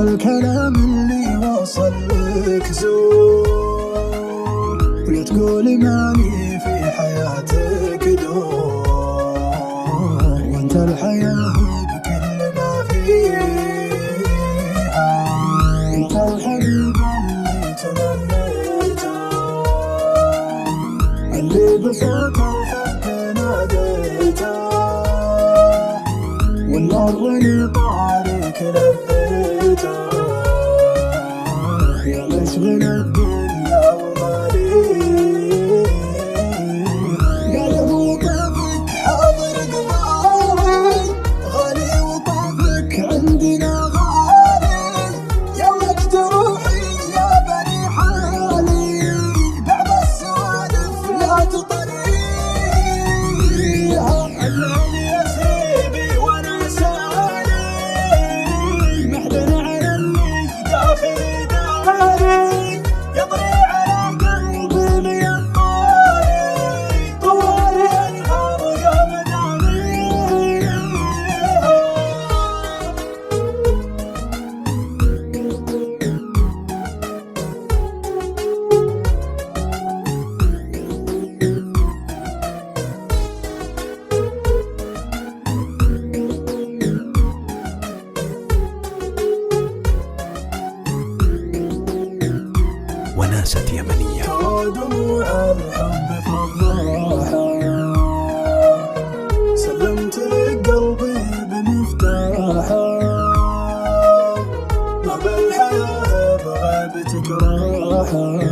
الكلام اللي وصل لك زور، ولا تقولي ماني في حياتك دور، وانت الحياة بكل ما فيها، انت الحبيب اللي تمنيته، اللي بصوت الحق ناديته، والأرض اللي طارك لبيته، يا مشغل الدنيا وماليها، قلب وطفك حاضر قضالي، غالي وطفك عندنا غالي، يومك تروحي يا بني حالي، بعض السوالف لا تطريها، الليل يسري وانا سالي، محزن على اللي داخل داري، يطري على قلبي مية طاري، طوالي انهار قام داميها. وناسة يمنية. دموع الحب فضاحة، سلمت لك قلبي بمفتاحه، ما بالحياة بغيبتك راحة.